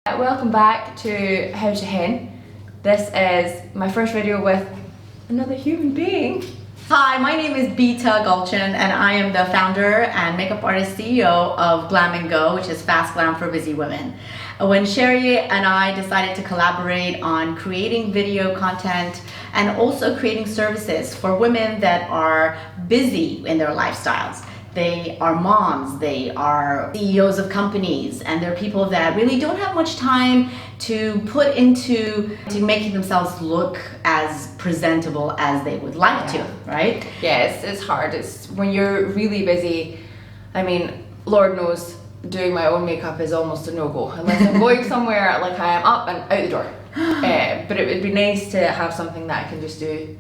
Welcome back to How to Hen. This is my first video with another human being. Hi, my name is Beta Gulchin and I am the founder and makeup artist CEO of Glam and Go, which is fast glam for busy women. When Sherry and I decided to collaborate on creating video content and also creating services for women that are busy in their lifestyles. They are moms, they are CEOs of companies, and they're people that really don't have much time to put into making themselves look as presentable as they would like to, right? Yeah, it's hard. It's when you're really busy. I mean, Lord knows, doing my own makeup is almost a no-go unless I'm going somewhere like I am up and out the door. But it would be nice to have something that I can just do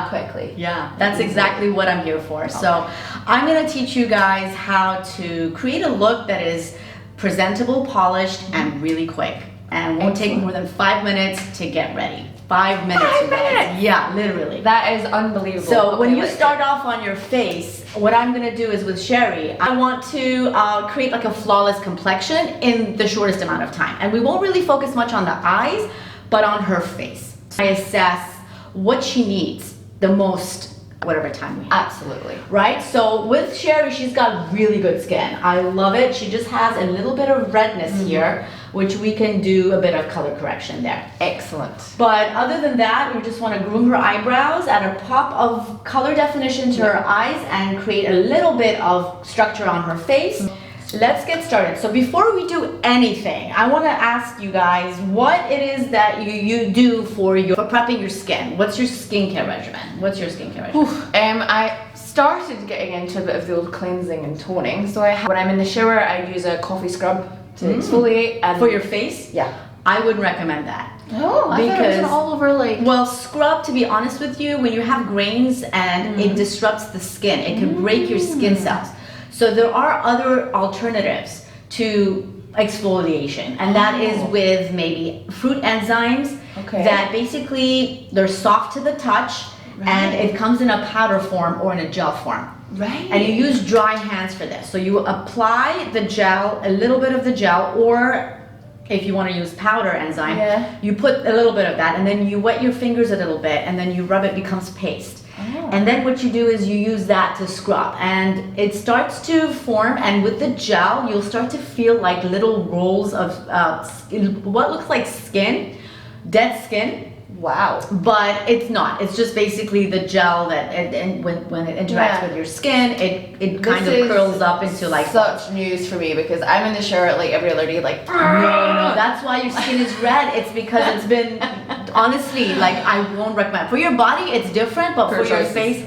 quickly. Yeah, that's exactly what I'm here for. Okay. So I'm gonna teach you guys how to create a look that is presentable, polished, and really quick. And won't take more than 5 minutes to get ready. 5 minutes. 5 minutes? Yeah, literally. That is unbelievable. So when you start off on your face, what I'm gonna do is with Sherry, I want to create like a flawless complexion in the shortest amount of time. And we won't really focus much on the eyes, but on her face. I assess what she needs the most, whatever time we have. Absolutely. Right? So with Sherry, she's got really good skin. I love it. She just has a little bit of redness here, which we can do a bit of color correction there. Excellent. But other than that, we just want to groom her eyebrows, add a pop of color definition to her eyes, and create a little bit of structure on her face. Let's get started. So before we do anything, I want to ask you guys what it is that you do for prepping your skin. What's your skincare regimen? What's your skincare regimen? I started getting into a bit of the old cleansing and toning. So when I'm in the shower, I use a coffee scrub to exfoliate. And for your face? Yeah. I wouldn't recommend that. Oh, I thought it was all over like... Well, scrub, to be honest with you, when you have grains and it disrupts the skin, it can break your skin cells. So there are other alternatives to exfoliation, and that is with maybe fruit enzymes that basically they're soft to the touch, and it comes in a powder form or in a gel form. Right. And you use dry hands for this. So you apply the gel, a little bit of the gel, or if you want to use powder enzyme, you put a little bit of that, and then you wet your fingers a little bit, and then you rub it, becomes paste. And then what you do is you use that to scrub, and it starts to form, and with the gel you'll start to feel like little rolls of what looks like skin, dead skin. Wow. But it's not. It's just basically the gel that when it interacts with your skin, it kind of curls up into like such news for me, because I'm in the shower like every other day, like no, that's why your skin is red. It's because it's been honestly, like, I won't recommend. For your body it's different, but for your face,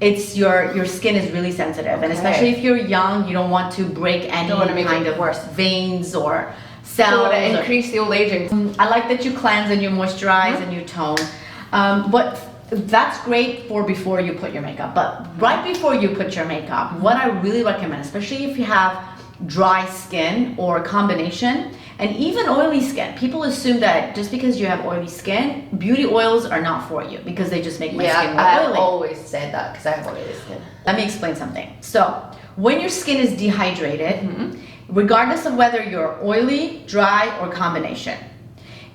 it's your skin is really sensitive, and especially if you're young, you don't want to break any kind of veins or cells. To increase the old aging. I like that you cleanse and you moisturize and you tone. But that's great for before you put your makeup. But right before you put your makeup, what I really recommend, especially if you have dry skin or combination, and even oily skin. People assume that just because you have oily skin, beauty oils are not for you because they just make my skin more oily. I've always said that because I have oily skin. Let me explain something. So when your skin is dehydrated, regardless of whether you're oily, dry, or combination,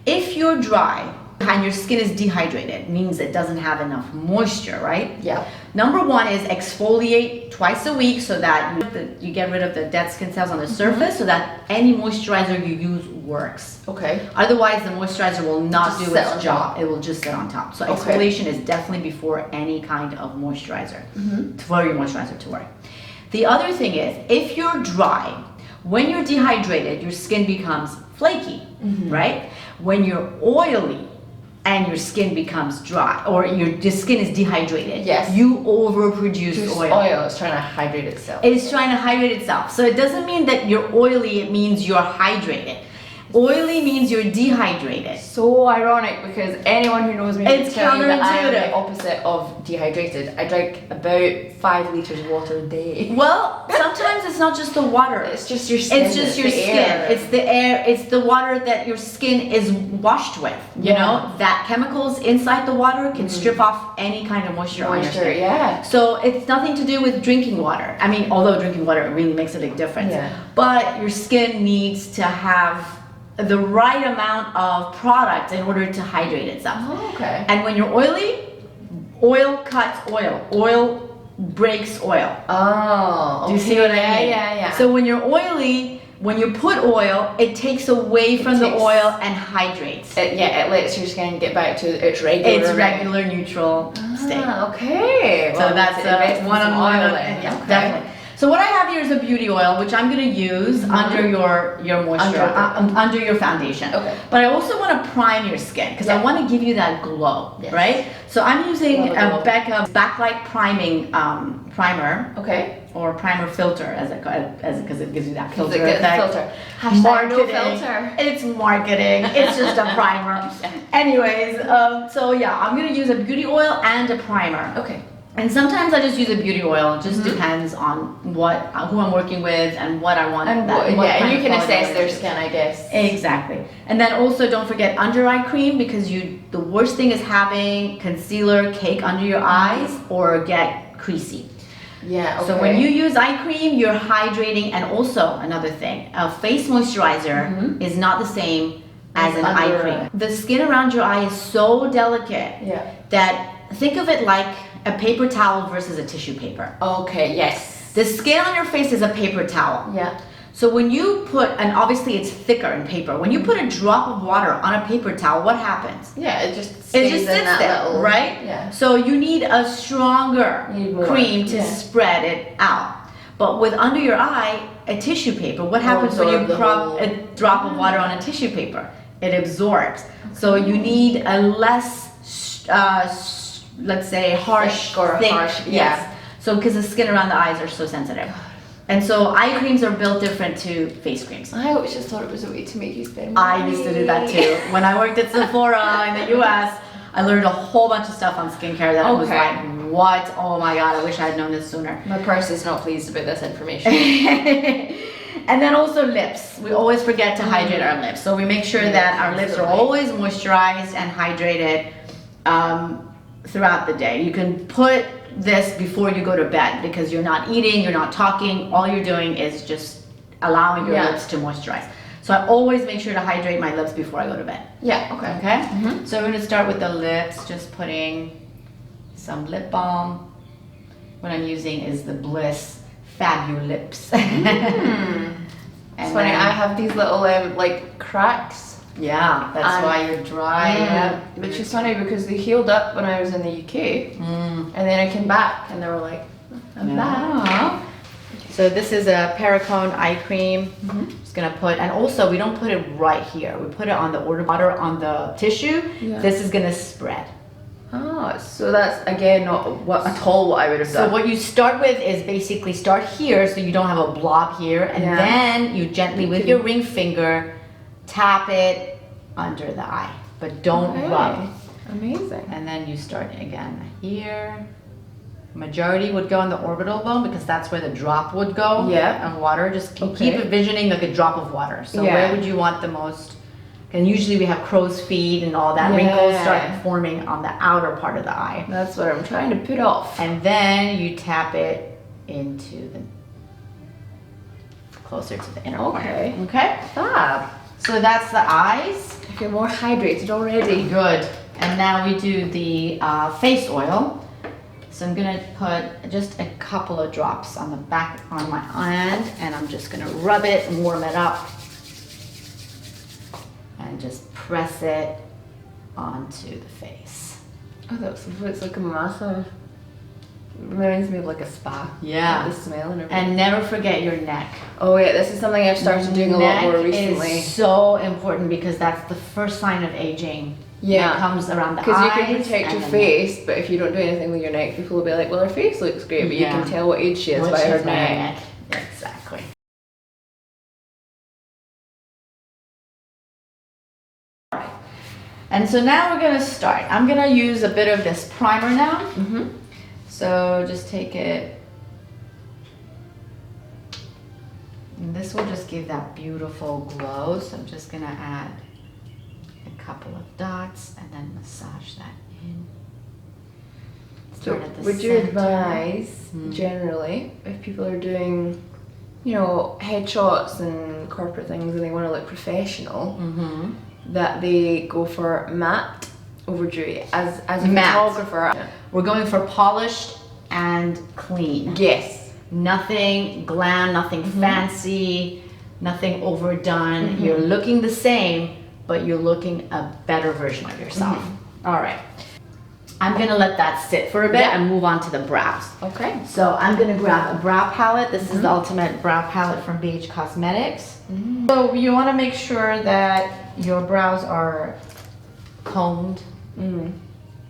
if you're dry and your skin is dehydrated, means it doesn't have enough moisture, right? Yeah. Number one is exfoliate twice a week so that you get rid of the dead skin cells on the surface, so that any moisturizer you use works. Okay. Otherwise, the moisturizer will not do its job. Top. It will just sit on top. So exfoliation is definitely before any kind of moisturizer, for your moisturizer to work. The other thing is, if you're dry, when you're dehydrated, your skin becomes flaky, right? When you're oily and your skin becomes dry, or your skin is dehydrated, you overproduce oil. Oil is trying to hydrate itself. It is trying to hydrate itself. So it doesn't mean that you're oily, it means you're hydrated. Oily means you're dehydrated. So ironic, because anyone who knows me it's will tell you that I am counterintuitive. the opposite of dehydrated. I drink about 5 liters of water a day. Well, sometimes it's not just the water. It's just your skin. It's just your skin. Air. It's the air. It's the water that your skin is washed with. You know, that chemicals inside the water can strip off any kind of moisture on your skin. Yeah. So it's nothing to do with drinking water. I mean, although drinking water really makes a big difference. Yeah. But your skin needs to have the right amount of product in order to hydrate itself. Oh, okay. And when you're oily, oil cuts oil. Oil breaks oil. Oh, Do you see what I mean? Yeah. So when you're oily, when you put oil, it takes away from the oil and hydrates. It lets your skin get back to its regular neutral state. Okay. So that's one-on-one. Yeah, okay. definitely. So what I have here is a beauty oil, which I'm going to use under your moisture, under your foundation. Okay. But I also want to prime your skin because I want to give you that glow, right? So I'm using a Becca Backlight Priming Primer. Okay. Or primer filter, because it gives you that filter effect. Filter. Marketing. No filter. It's marketing. It's just a primer. Anyways, so yeah, I'm gonna use a beauty oil and a primer. Okay. And sometimes I just use a beauty oil. It just depends on who I'm working with and what I want. And and you can assess their skin, I guess. Exactly. And then also don't forget under eye cream, because the worst thing is having concealer cake under your eyes or get creasy. Yeah, okay. So when you use eye cream, you're hydrating. And also another thing, a face moisturizer is not the same as an eye cream. The skin around your eye is so delicate that think of it like a paper towel versus a tissue paper. Okay, yes. The skin on your face is a paper towel. Yeah. So when you put, and obviously it's thicker in paper, when you put a drop of water on a paper towel, what happens? Yeah, it just sits there, little, right? Yeah. So you need a stronger cream to spread it out. But with under your eye, a tissue paper, what happens when you drop a drop of water on a tissue paper? It absorbs. So you need a less, let's say, harsh, thick. Yes. So because the skin around the eyes are so sensitive. And so eye creams are built different to face creams. I always just thought it was a way to make you spend money. I used to do that too. When I worked at Sephora in the US, I learned a whole bunch of stuff on skincare that was like, what? Oh my God, I wish I had known this sooner. My purse is not pleased about this information. And then also lips. We always forget to hydrate our lips. So we make sure that our lips are always moisturized and hydrated throughout the day. You can put this before you go to bed because you're not eating, you're not talking, all you're doing is just allowing your lips to moisturize. So I always make sure to hydrate my lips before I go to bed. Yeah, okay. Okay? So we're gonna start with the lips, just putting some lip balm. What I'm using is the Bliss Fabulips. It's funny, I have these little like cracks. Yeah, that's why you're dry. Which is funny because they healed up when I was in the UK. And then I came back and they were like, I'm back. So this is a Perricone eye cream. Just gonna put, and also we don't put it right here. We put it on the water on the tissue. This is gonna spread. Oh, so that's again not at all what I would have done. So what you start with is basically start here so you don't have a blob here, and then you gently with your ring finger tap it under the eye, but don't rub. Amazing. And then you start again here. Majority would go on the orbital bone because that's where the drop would go. And water, just keep envisioning like a drop of water. So where would you want the most? And usually we have crow's feet and all that. Wrinkles start forming on the outer part of the eye. That's what I'm trying to put off. And then you tap it into the closer to the inner corner. Okay. Fab. So that's the eyes. I feel more hydrated already. Good. And now we do the face oil. So I'm gonna put just a couple of drops on the back on my hand, and I'm just gonna rub it and warm it up. And just press it onto the face. Oh, it's like a massage. Reminds me of like a spa. Yeah. The smell and everything. And never forget your neck. Oh yeah, this is something I've started doing a lot more recently. Neck is so important because that's the first sign of aging. Yeah. It comes around the eyes. Because you can protect your face, but if you don't do anything with your neck, people will be like, well, her face looks great, but you can tell what age she is by her neck. Exactly. Alright. And so now we're going to start. I'm going to use a bit of this primer now. So just take it. And this will just give that beautiful glow. So I'm just going to add a couple of dots and then massage that in. So would you advise, generally, if people are doing you know, headshots and corporate things and they want to look professional, that they go for matte over dewy. As a Matte. photographer, We're going for polished and clean. yes, Nothing glam, nothing fancy, nothing overdone. You're looking the same, but you're looking a better version of yourself. All right. I'm gonna let that sit for a bit and move on to the brows. okay. So I'm gonna grab a brow palette. This is the Ultimate Brow Palette from NYX Cosmetics. So you wanna make sure that your brows are combed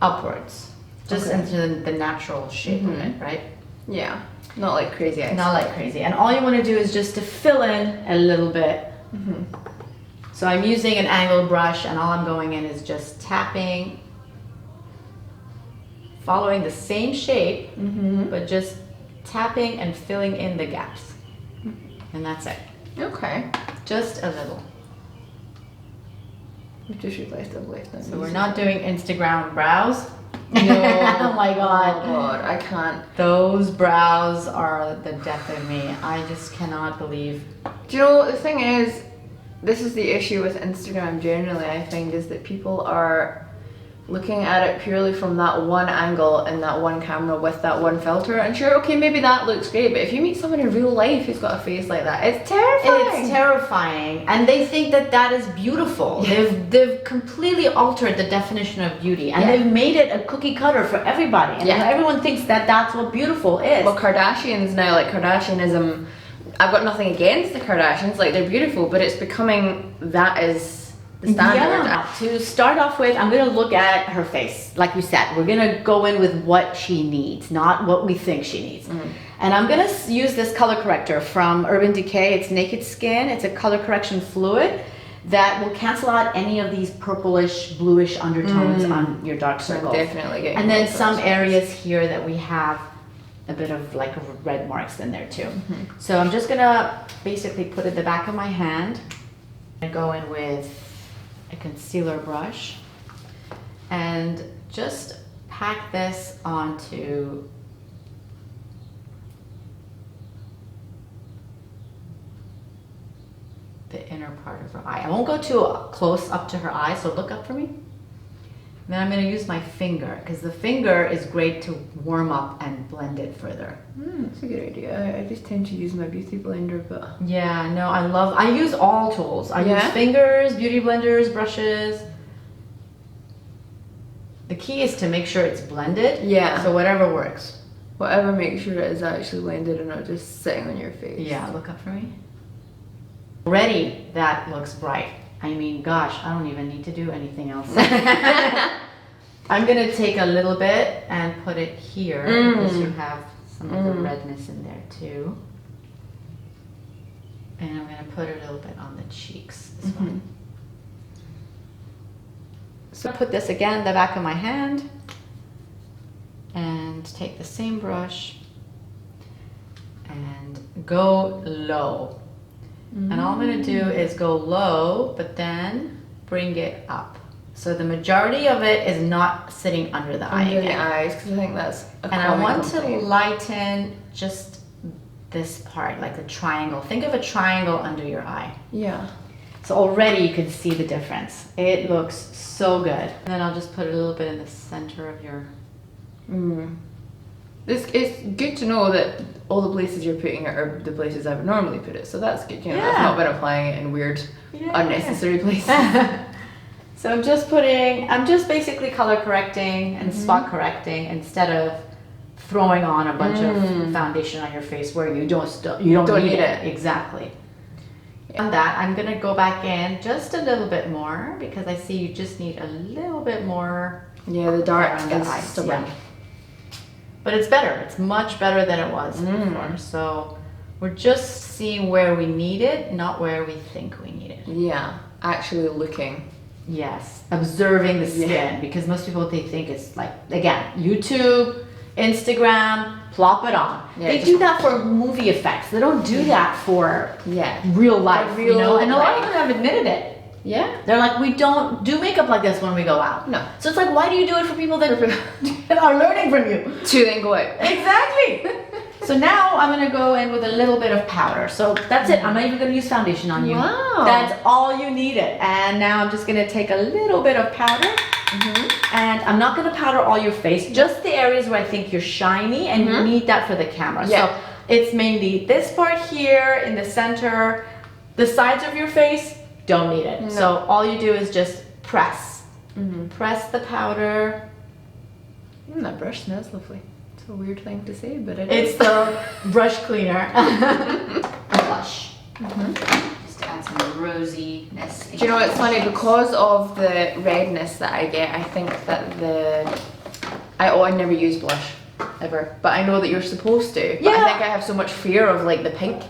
upwards, just into the natural shape of it, right? Yeah, not like crazy eyes. Not like crazy. And all you wanna do is just to fill in a little bit. So I'm using an angled brush and all I'm going in is just tapping, following the same shape, but just tapping and filling in the gaps. And that's it. Okay. Just a little. I've just realized I've left them. So we're not doing Instagram brows. No. Oh my God. Oh God, I can't. Those brows are the death of me. I just cannot believe. Do you know, the thing is, this is the issue with Instagram generally, I find, is that people are looking at it purely from that one angle and that one camera with that one filter. And sure, okay, maybe that looks great, but if you meet someone in real life who's got a face like that, it's terrifying. It's terrifying. And they think that that is beautiful. They've completely altered the definition of beauty. And they've made it a cookie cutter for everybody. And everyone thinks that that's what beautiful is. Well, Kardashians now, like Kardashianism, I've got nothing against the Kardashians, like they're beautiful, but it's becoming that is the standard. Yeah. To start off with, I'm gonna look at her face. Like we said, we're gonna go in with what she needs, not what we think she needs. And I'm gonna use this color corrector from Urban Decay. It's Naked Skin. It's a color correction fluid that will cancel out any of these purplish, bluish undertones on your dark circles. Definitely getting And then those some circles. areas here that we have a bit of like red marks in there too. So I'm just gonna basically put it in the back of my hand and go in with a concealer brush and just pack this onto the inner part of her eye. I won't go too close up to her eye, so look up for me. Then I'm going to use my finger because the finger is great to warm up and blend it further. That's a good idea. I just tend to use my beauty blender, but Yeah, no, I use all tools. I use fingers, beauty blenders, brushes. The key is to make sure it's blended. Yeah. So whatever works. whatever makes sure it is actually blended and not just sitting on your face. Yeah, look up for me. Already that looks bright. I mean, gosh, I don't even need to do anything else. I'm gonna take a little bit and put it here because you have some of the redness in there too. And I'm gonna put a little bit on the cheeks, this one. So put this again in the back of my hand and take the same brush and go low. And all I'm gonna do is go low, but then bring it up. So the majority of it is not sitting under the eye Under again. the eyes, because I think that's a And I common want to complaint. lighten just this part, like the triangle. Think of a triangle under your eye. Yeah. So already you can see the difference. It looks so good. And then I'll just put a little bit in the center of your... It's good to know that all the places you're putting it are the places I would normally put it. So that's good. You know, I've not been applying it in weird, unnecessary places. So I'm just basically color correcting and spot correcting instead of throwing on a bunch of foundation on your face where you don't need it. Exactly. On that, I'm gonna go back in just a little bit more because I see you just need a little bit more. Yeah, the dark around the is eyes, stubborn. yeah. But it's better. It's much better than it was before. So we're just seeing where we need it, not where we think we need it. Yeah, actually looking. Yes, observing the skin because most people they think it's like, again, YouTube, Instagram, plop it on. Yeah, they do that for movie effects. They don't do that for real life, real you know. And a lot of life. them have admitted it. Yeah. They're like, we don't do makeup like this when we go out. No. So it's like, why do you do it for people that are learning from you? To then go out. Exactly. So now I'm gonna go in with a little bit of powder. So that's it. I'm not even gonna use foundation on you. Wow. That's all you needed. And now I'm just gonna take a little bit of powder. And I'm not gonna powder all your face, just the areas where I think you're shiny and you need that for the camera. Yeah. So it's mainly this part here in the center, the sides of your face, don't need it. So all you do is just press. Press the powder. That brush smells lovely. It's a weird thing to say, but It's the brush cleaner. Blush. Just to add some rosiness. Do you know it's funny, because of the redness that I get, I think that I never use blush ever, but I know that you're supposed to. But I think I have so much fear of like the pink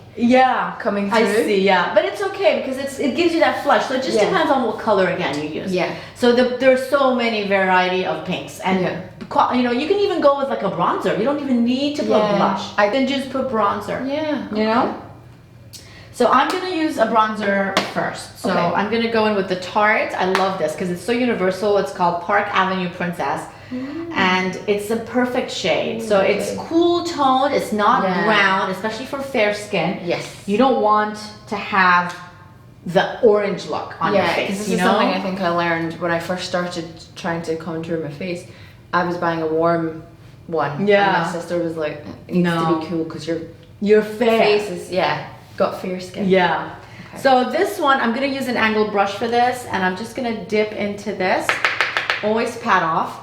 coming through. I see, but it's okay because it gives you that flush. So it just depends on what color again you use. So there's so many variety of pinks, and you know, you can even go with like a bronzer. You don't even need to put blush. I can just put bronzer. You know. So I'm gonna use a bronzer first. So I'm gonna go in with the Tarte. I love this because it's so universal. It's called Park Avenue Princess. And it's a perfect shade. So it's cool toned, it's not brown, especially for fair skin. You don't want to have the orange look on your face. This is something I think I learned when I first started trying to contour my face. I was buying a warm one. And my sister was like, it needs to be cool because your face is got fair skin. So this one, I'm gonna use an angled brush for this, and I'm just gonna dip into this. Always pat off.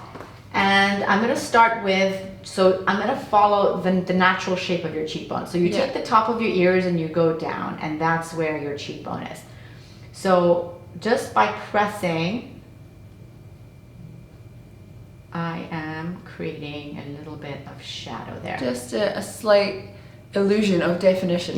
And I'm gonna start with, so I'm gonna follow the natural shape of your cheekbone. So you take the top of your ears and you go down, and that's where your cheekbone is. So just by pressing, I am creating a little bit of shadow there. Just a slight illusion of definition.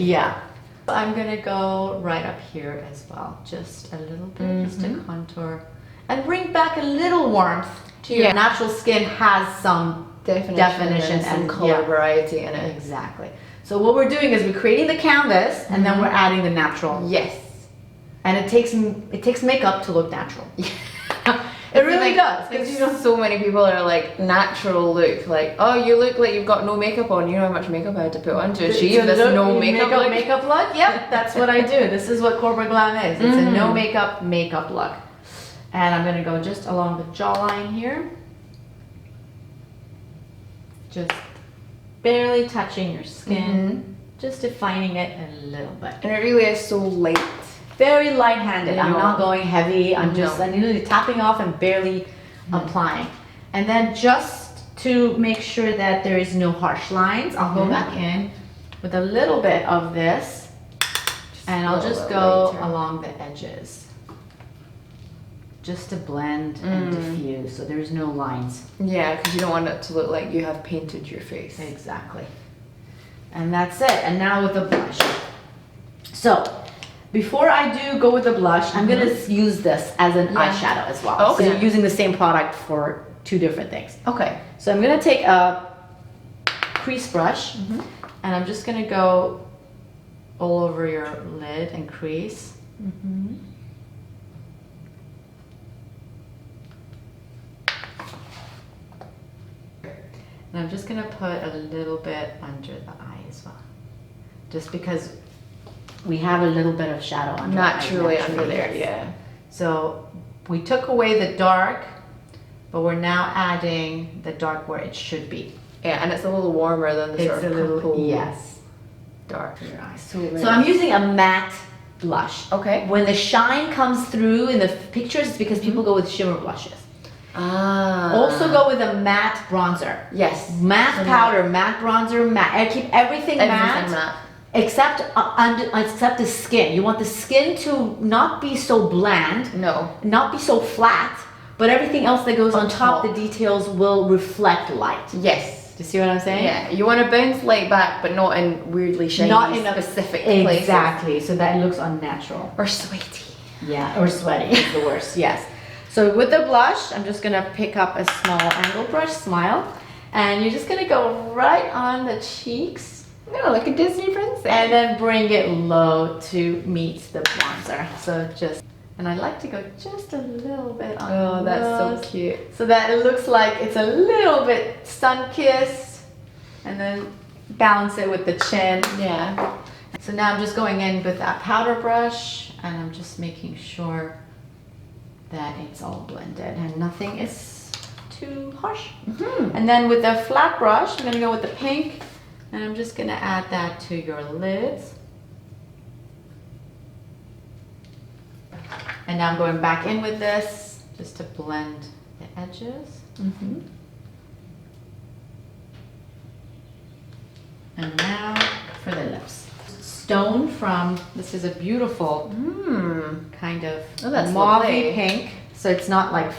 I'm gonna go right up here as well. Just a little bit, just to contour. And bring back a little warmth to your natural skin. Has some definition and color variety in it. Exactly. So what we're doing is we're creating the canvas, and then we're adding the natural. And it takes makeup to look natural. It really does. Because you know, so many people are like, natural look, like, oh, you look like you've got no makeup on. You know how much makeup I had to put on to achieve this no makeup look? Makeup look? Yep, that's what I do. This is what Corporate Glam is. It's a no makeup look. And I'm gonna go just along the jawline here. Just barely touching your skin. Just defining it a little bit. And it really is so light. Very light-handed. I'm not going heavy. I'm just literally tapping off and barely applying. And then just to make sure that there is no harsh lines, I'll go back in with a little bit of this, and I'll just go along the edges. Just to blend and diffuse, so there's no lines. Because you don't want it to look like you have painted your face. Exactly. And that's it. And now with the blush. So, before I do go with the blush, I'm gonna use this as an eyeshadow as well. So you're using the same product for two different things. So I'm gonna take a crease brush, and I'm just gonna go all over your lid and crease. And I'm just gonna put a little bit under the eye as well. Just because we have a little bit of shadow under naturally under there, So we took away the dark, but we're now adding the dark where it should be. And it's a little warmer than the sort of purple dark in your eyes. So I'm using a matte blush. When the shine comes through in the pictures, it's because people go with shimmer blushes. Also go with a matte bronzer. Matte powder, matte bronzer, matte. I keep everything matte. Except the skin. You want the skin to not be so bland, not be so flat, but everything else that goes on top, the details will reflect light. Do you see what I'm saying? You want to bounce light back, but not in weirdly shiny, not in specific places. Exactly, so that it looks unnatural. Or sweaty. Or sweaty is the worst, So with the blush, I'm just gonna pick up a small angle brush, smile, and you're just gonna go right on the cheeks. Like a Disney princess. And then bring it low to meet the bronzer. So just, and I like to go just a little bit on the nose. That's so cute. So that it looks like it's a little bit sun-kissed. And then balance it with the chin. Yeah. So now I'm just going in with that powder brush and I'm just making sure that it's all blended and nothing is too harsh. And then with the flat brush, I'm gonna go with the pink and I'm just gonna add that to your lids. And now I'm going back in with this just to blend the edges. And now for the lips. Stone from, this is a beautiful kind of that's mauve lovely. pink. So it's not like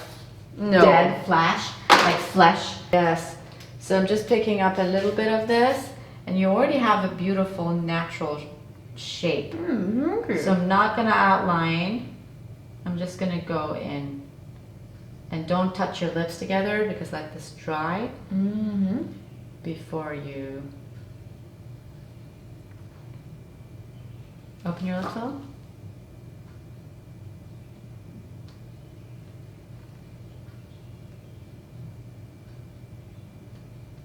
No. dead flash, like flesh. Yes. So I'm just picking up a little bit of this and you already have a beautiful natural shape. So I'm not gonna outline. I'm just gonna go in and don't touch your lips together because let this dry before you open your lips up.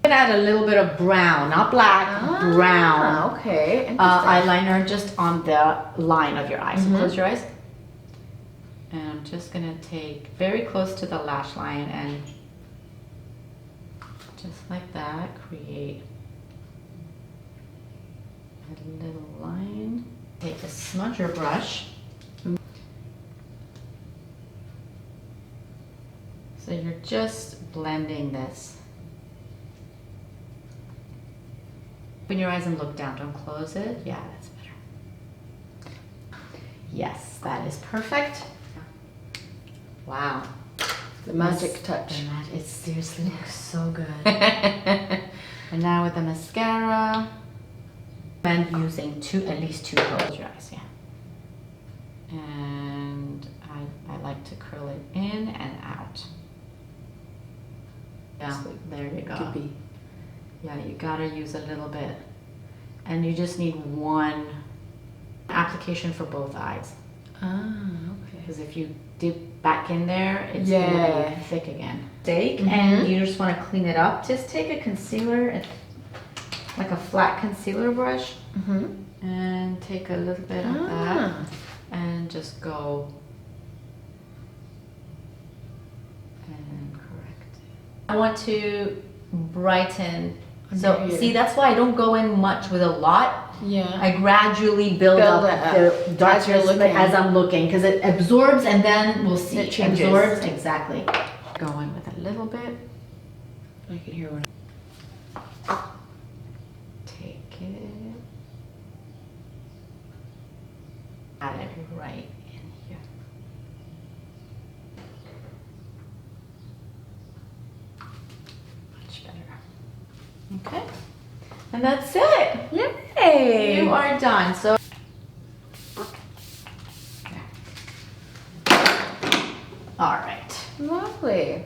I'm gonna add a little bit of brown, not black, brown Okay. Interesting. eyeliner just on the line of your eyes. So close your eyes. And I'm just gonna take very close to the lash line and just like that, create a little line. Take a smudger brush. So you're just blending this. Open your eyes and look down, don't close it. Yeah, that's better. Yes, that is perfect. Wow. The magic touch. It seriously looks so good. And now with the mascara, and using at least two colors your eyes, yeah. And I like to curl it in and out. Yeah, there you go. Could be. Yeah, you gotta use a little bit. And you just need one application for both eyes. Okay. Because if you dip back in there, it's Yeah. gonna be thick again. And you just wanna clean it up. Just take a concealer, like a flat concealer brush, and take a little bit of that and just go and correct it. I want to brighten. So here. see, that's why I don't go in much with a lot. Yeah. I gradually build Build up it up the darkness as you're looking. as I'm looking because it absorbs and then we'll see. It changes. Absorbs, exactly. Go in with a little bit. I can hear one. Take it. Add it right in here. Much better. Okay. And that's it. Yay! You are done. So all right. Lovely.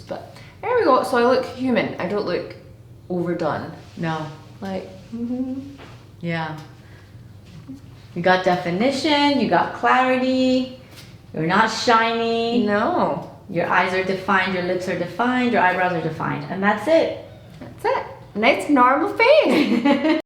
But there we go. So I look human. I don't look overdone. No. Like, Yeah. You got definition, you got clarity, you're not shiny, no. your eyes are defined, your lips are defined, your eyebrows are defined, and that's it. That's it. Nice normal face.